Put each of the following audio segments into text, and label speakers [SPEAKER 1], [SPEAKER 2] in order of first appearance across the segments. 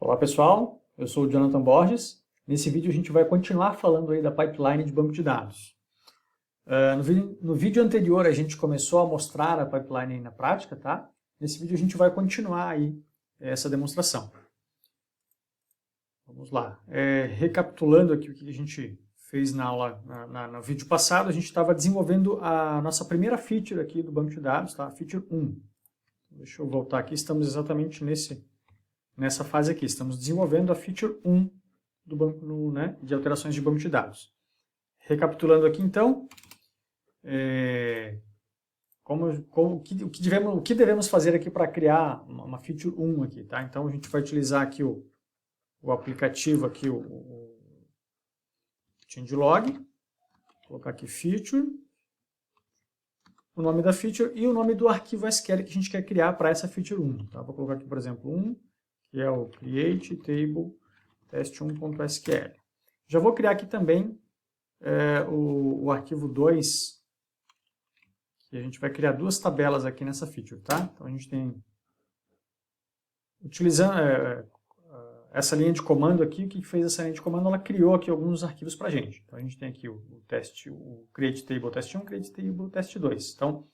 [SPEAKER 1] Olá pessoal, eu sou o Jonathan Borges. Nesse vídeo a gente vai continuar falando aí da pipeline de banco de dados. No vídeo anterior a gente começou a mostrar a pipeline aí na prática, tá? Nesse vídeo a gente vai continuar aí essa demonstração. Vamos lá. Recapitulando aqui o que a gente fez na aula, no vídeo passado, a gente estava desenvolvendo a nossa primeira feature aqui do banco de dados, tá? Feature 1. Deixa eu voltar aqui, estamos exatamente nessa fase aqui. Estamos desenvolvendo a feature 1 do banco, de alterações de banco de dados. Recapitulando aqui então, o que devemos fazer aqui para criar uma feature 1 aqui, tá? Então a gente vai utilizar aqui o aplicativo aqui, o changelog, vou colocar aqui feature, o nome da feature e o nome do arquivo SQL que a gente quer criar para essa feature 1. Tá? Vou colocar aqui, por exemplo, 1, que é o create table test1.sql. Já vou criar aqui também o arquivo 2, que a gente vai criar duas tabelas aqui nessa feature, tá? Então a gente tem, utilizando essa linha de comando aqui, o que fez essa linha de comando? Ela criou aqui alguns arquivos para a gente. Então a gente tem aqui o create table test1, create table test2. Então,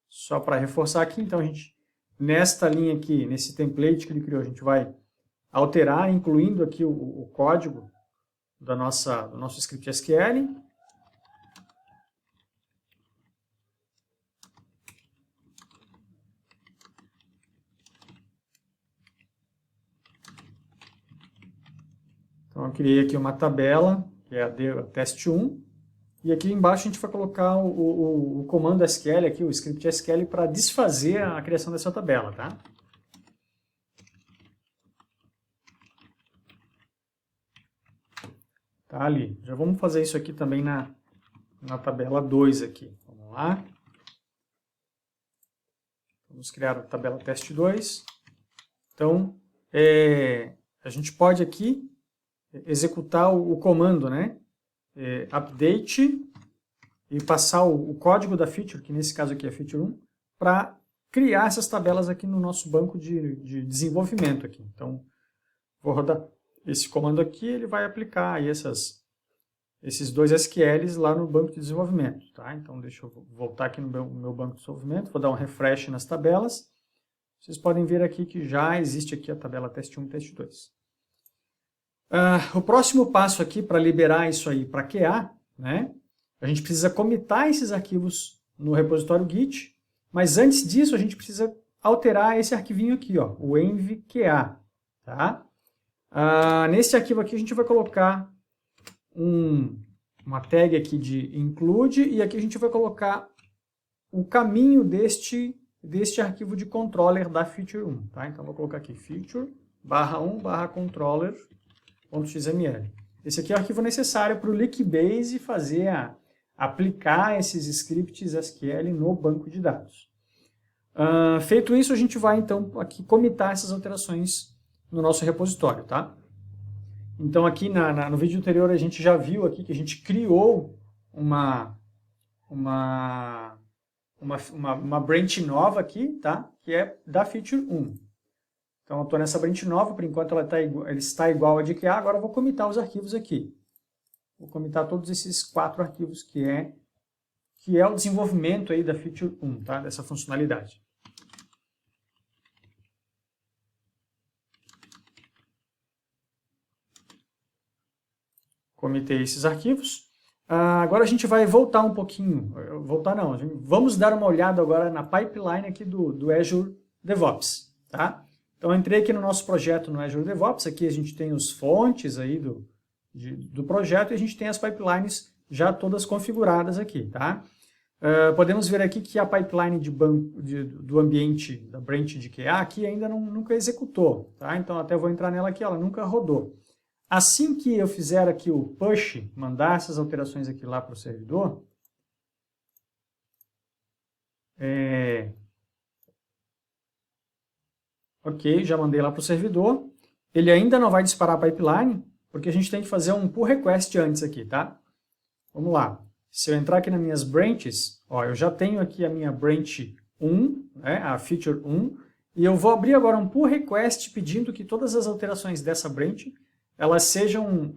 [SPEAKER 1] só para reforçar aqui, então a gente, nesta linha aqui, nesse template que ele criou, a gente vai alterar, incluindo aqui o código do nosso script SQL. Então eu criei aqui uma tabela, que é a test1, e aqui embaixo a gente vai colocar o comando SQL aqui, o script SQL, para desfazer a criação dessa tabela, tá? Tá ali. Já vamos fazer isso aqui também na tabela 2 aqui. Vamos lá. Vamos criar a tabela test2. Então, a gente pode aqui executar o comando, né? Update e passar o código da feature, que nesse caso aqui é feature 1, para criar essas tabelas aqui no nosso banco de desenvolvimento aqui. Então, vou rodar esse comando aqui, ele vai aplicar aí esses dois SQLs lá no banco de desenvolvimento, tá? Então, deixa eu voltar aqui no meu banco de desenvolvimento, vou dar um refresh nas tabelas. Vocês podem ver aqui que já existe aqui a tabela test1 e test2. O próximo passo aqui para liberar isso aí para QA, né? A gente precisa commitar esses arquivos no repositório Git, mas antes disso a gente precisa alterar esse arquivinho aqui, ó, o env-qa, tá? Nesse arquivo aqui a gente vai colocar uma tag aqui de include, e aqui a gente vai colocar o caminho deste arquivo de controller da feature 1, tá? Então vou colocar aqui feature /1/controller.xml. Esse aqui é o arquivo necessário para o Lickbase aplicar esses scripts SQL no banco de dados. Feito isso, a gente vai então aqui commitar essas alterações no nosso repositório, tá? Então aqui no vídeo anterior a gente já viu aqui que a gente criou uma branch nova aqui, tá? Que é da feature 1. Então eu estou nessa branch nova, por enquanto ela está igual a de QA, agora eu vou commitar os arquivos aqui. Vou commitar todos esses 4 arquivos que é o desenvolvimento aí da feature 1, tá? Dessa funcionalidade. Comitei esses arquivos. Agora a gente vai voltar um pouquinho. Vamos dar uma olhada agora na pipeline aqui do Azure DevOps, tá? Então eu entrei aqui no nosso projeto no Azure DevOps, aqui a gente tem os fontes aí do projeto e a gente tem as pipelines já todas configuradas aqui, tá? Podemos ver aqui que a pipeline do ambiente da branch de QA aqui ainda nunca executou, tá? Então até vou entrar nela aqui, ela nunca rodou. Assim que eu fizer aqui o push, mandar essas alterações aqui lá para o servidor, ok, já mandei lá para o servidor. Ele ainda não vai disparar a pipeline, porque a gente tem que fazer um pull request antes aqui, tá? Vamos lá. Se eu entrar aqui nas minhas branches, ó, eu já tenho aqui a minha branch 1, né, a feature 1, E eu vou abrir agora um pull request pedindo que todas as alterações dessa branch elas sejam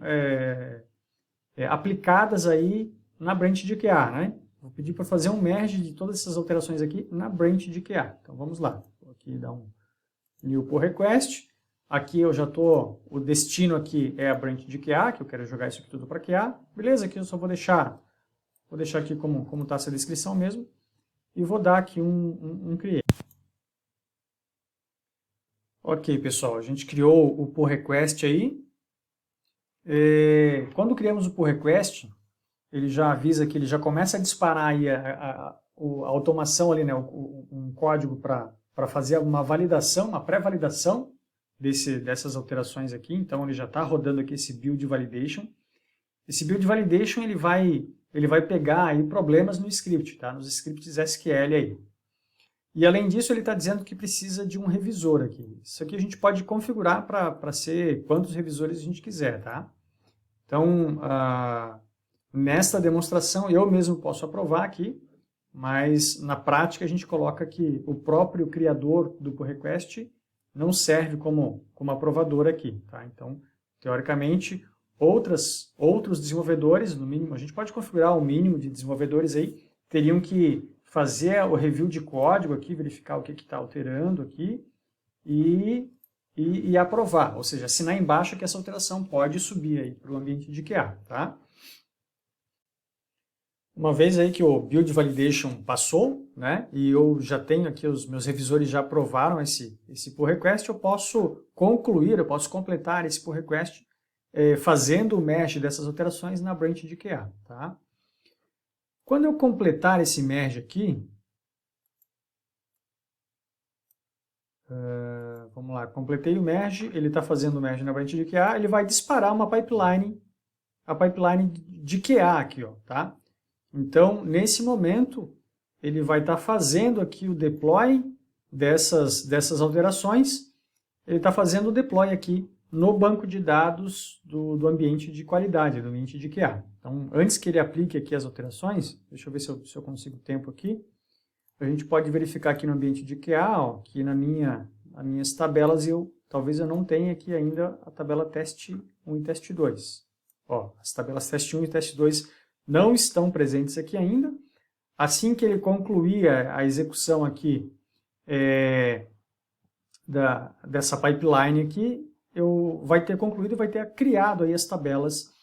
[SPEAKER 1] aplicadas aí na branch de QA, né? Vou pedir para fazer um merge de todas essas alterações aqui na branch de QA. Então vamos lá. Vou aqui dar um new pull request. Aqui eu já estou, o destino aqui é a branch de QA, que eu quero jogar isso aqui tudo para QA. Beleza, aqui eu só vou deixar aqui como está essa descrição mesmo. E vou dar aqui um create. Ok, pessoal, a gente criou o pull request aí. Quando criamos o pull request, ele já avisa que ele já começa a disparar aí a automação ali, né, um código para fazer uma validação, uma pré-validação dessas alterações aqui. Então ele já está rodando aqui esse build validation. Esse build validation ele vai pegar aí problemas no script, tá? Nos scripts SQL aí. E além disso ele está dizendo que precisa de um revisor aqui. Isso aqui a gente pode configurar para ser quantos revisores a gente quiser, tá? Então, nesta demonstração eu mesmo posso aprovar aqui, mas na prática a gente coloca que o próprio criador do pull request não serve como aprovador aqui, tá? Então, teoricamente, outros desenvolvedores, no mínimo, a gente pode configurar o mínimo de desenvolvedores aí, teriam que fazer o review de código aqui, verificar o que está alterando aqui e aprovar, ou seja, assinar embaixo que essa alteração pode subir aí para o ambiente de QA, tá? Uma vez aí que o build validation passou, né, e eu já tenho aqui, os meus revisores já aprovaram esse pull request, eu posso completar esse pull request fazendo o merge dessas alterações na branch de QA, tá? Quando eu completar esse merge aqui, vamos lá, completei o merge, ele está fazendo o merge na branch de QA, ele vai disparar a pipeline de QA aqui, ó, tá? Então, nesse momento, ele vai estar fazendo aqui o deploy dessas alterações, ele está fazendo o deploy aqui no banco de dados do ambiente de qualidade, do ambiente de QA. Então, antes que ele aplique aqui as alterações, deixa eu ver se eu consigo tempo aqui, a gente pode verificar aqui no ambiente de QA, ó, que nas minhas tabelas, talvez eu não tenha aqui ainda a tabela teste 1 e teste 2. Ó, as tabelas teste 1 e teste 2 não estão presentes aqui ainda. Assim que ele concluir a execução aqui dessa pipeline aqui, vai ter concluído e vai ter criado aí as tabelas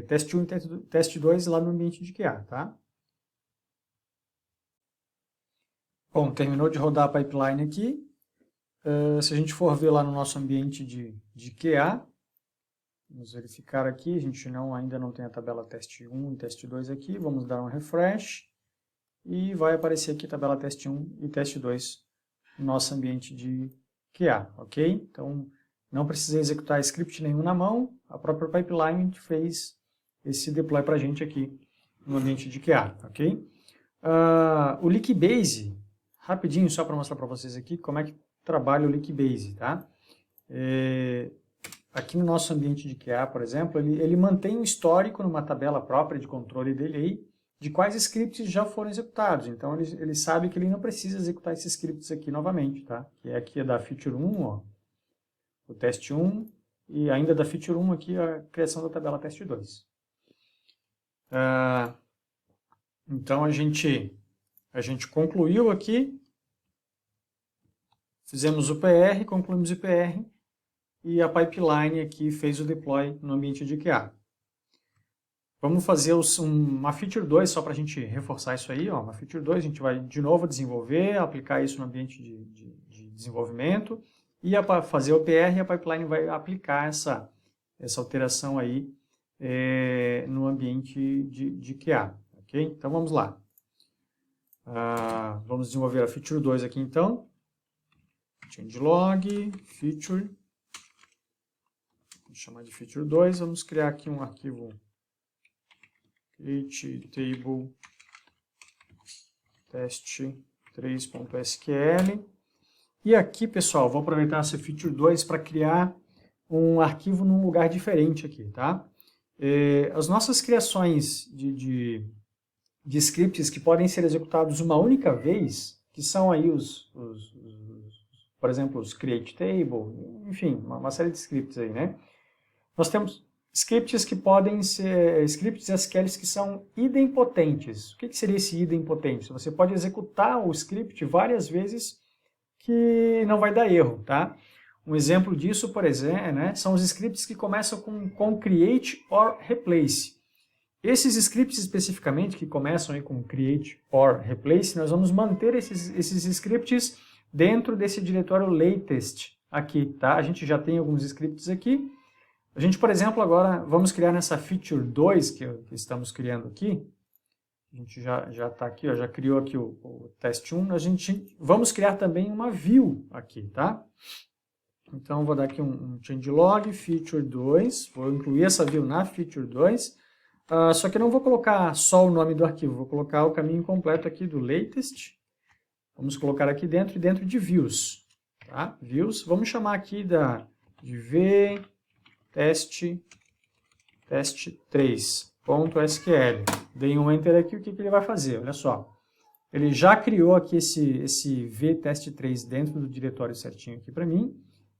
[SPEAKER 1] teste 1 e teste 2 lá no ambiente de QA, tá? Bom, terminou de rodar a pipeline aqui. Se a gente for ver lá no nosso ambiente de QA, vamos verificar aqui, a gente ainda não tem a tabela teste 1 e teste 2 aqui, vamos dar um refresh e vai aparecer aqui a tabela teste 1 e teste 2 no nosso ambiente de QA, ok? Então, não precisei executar script nenhum na mão, a própria pipeline fez esse deploy para a gente aqui no ambiente de QA, ok? O Lickbase, rapidinho só para mostrar para vocês aqui como é que trabalha o Lickbase, tá? Aqui no nosso ambiente de QA, por exemplo, ele mantém um histórico numa tabela própria de controle dele aí, de quais scripts já foram executados. Então, ele sabe que ele não precisa executar esses scripts aqui novamente, tá? Que aqui é da feature 1, ó, o teste 1, e ainda da feature 1 aqui a criação da tabela teste 2. Então, a gente concluiu aqui, fizemos o PR, concluímos o PR, e a pipeline aqui fez o deploy no ambiente de QA. Vamos fazer uma Feature 2 só para a gente reforçar isso aí. Ó. Uma Feature 2 a gente vai de novo desenvolver, aplicar isso no ambiente de desenvolvimento e fazer o PR e a pipeline vai aplicar essa alteração aí no ambiente de QA. Okay? Então vamos lá. Vamos desenvolver a Feature 2 aqui então. Changelog, Feature. Vou chamar de Feature 2, vamos criar aqui um arquivo create table test3.sql e aqui, pessoal, vou aproveitar essa Feature 2 para criar um arquivo num lugar diferente aqui, tá? As nossas criações de scripts que podem ser executados uma única vez, que são aí os por exemplo, os create table, enfim, uma série de scripts aí, né? Nós temos scripts que podem ser scripts SQL que são idempotentes. O que seria esse idempotente? Você pode executar o script várias vezes que não vai dar erro, tá? Um exemplo disso, por exemplo, né, são os scripts que começam com create or replace. Esses scripts especificamente, que começam aí com create or replace, nós vamos manter esses scripts dentro desse diretório latest aqui, tá? A gente já tem alguns scripts aqui. A gente, por exemplo, agora vamos criar nessa feature 2 que estamos criando aqui. A gente já está aqui, ó, já criou aqui o teste 1. A gente vamos criar também uma view aqui, tá? Então, vou dar aqui um changelog, feature 2. Vou incluir essa view na feature 2. Só que eu não vou colocar só o nome do arquivo, vou colocar o caminho completo aqui do latest. Vamos colocar aqui dentro de views. Tá? Views, vamos chamar aqui de vtest3.sql. Dei um enter aqui, o que ele vai fazer? Olha só. Ele já criou aqui esse vtest3 dentro do diretório certinho aqui para mim.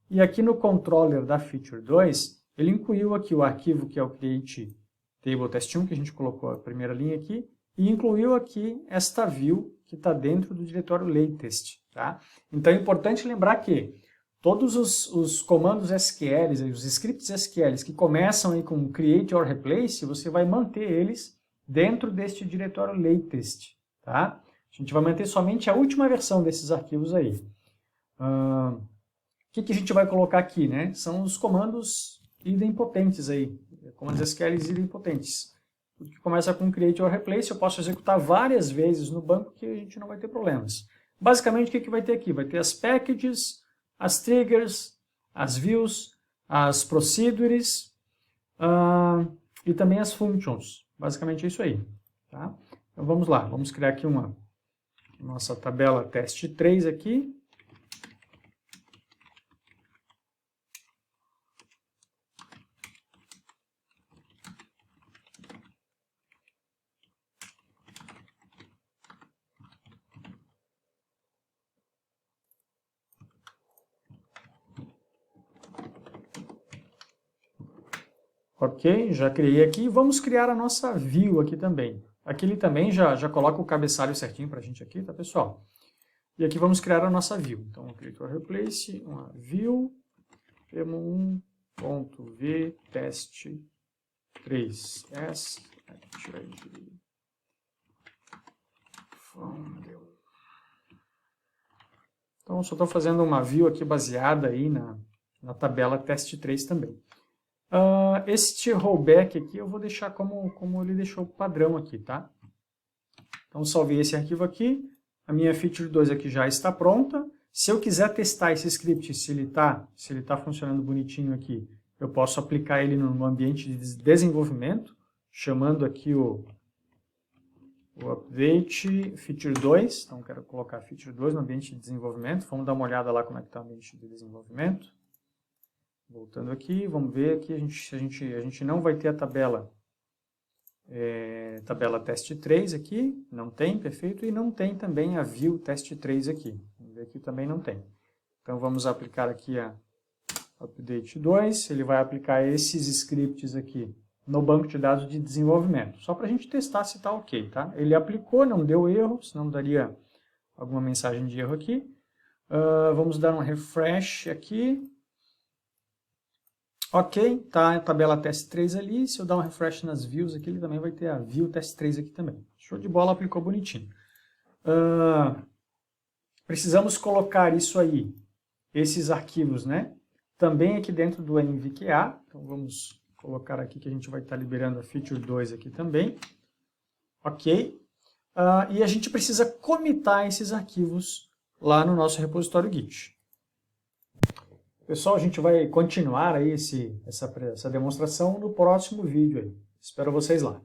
[SPEAKER 1] E aqui no controller da feature 2, ele incluiu aqui o arquivo que é o create table test1, que a gente colocou a primeira linha aqui, e incluiu aqui esta view que está dentro do diretório latest. Tá? Então é importante lembrar que todos os comandos SQL, os scripts SQL que começam aí com create or replace, você vai manter eles dentro deste diretório latest. Tá? A gente vai manter somente a última versão desses arquivos aí. O que a gente vai colocar aqui? Né? São os comandos idempotentes aí, comandos SQL idempotentes. Tudo que começa com create or replace, eu posso executar várias vezes no banco que a gente não vai ter problemas. Basicamente, o que vai ter aqui? Vai ter as packages, as triggers, as views, as procedures e também as functions. Basicamente é isso aí. Tá? Então vamos lá, vamos criar aqui uma nossa tabela teste 3 aqui. Ok, já criei aqui. Vamos criar a nossa view aqui também. Aqui ele também já coloca o cabeçalho certinho para a gente aqui, tá, pessoal? E aqui vamos criar a nossa view. Então, create or replace, uma view, demo1.vtest3s. Então, só estou fazendo uma view aqui baseada aí na tabela test3 também. Este rollback aqui eu vou deixar como ele deixou o padrão aqui, tá? Então, salvei esse arquivo aqui. A minha feature 2 aqui já está pronta. Se eu quiser testar esse script, se ele tá funcionando bonitinho aqui, eu posso aplicar ele no ambiente de desenvolvimento, chamando aqui o update feature 2. Então, quero colocar feature 2 no ambiente de desenvolvimento. Vamos dar uma olhada lá como é que está o ambiente de desenvolvimento. Voltando aqui, vamos ver aqui, a gente não vai ter a tabela teste 3 aqui, não tem, perfeito, e não tem também a view teste 3 aqui. Vamos ver aqui também não tem. Então vamos aplicar aqui a update 2, ele vai aplicar esses scripts aqui no banco de dados de desenvolvimento, só para a gente testar se está ok, tá? Ele aplicou, não deu erro, senão daria alguma mensagem de erro aqui. Vamos dar um refresh aqui. Ok, tá a tabela teste 3 ali. Se eu dar um refresh nas views aqui, ele também vai ter a view teste 3 aqui também. Show de bola, aplicou bonitinho. Precisamos colocar isso aí, esses arquivos, né? Também aqui dentro do MVQA. Então vamos colocar aqui que a gente vai estar liberando a feature 2 aqui também. Ok. E a gente precisa commitar esses arquivos lá no nosso repositório Git. Pessoal, a gente vai continuar aí essa demonstração no próximo vídeo aí. Espero vocês lá.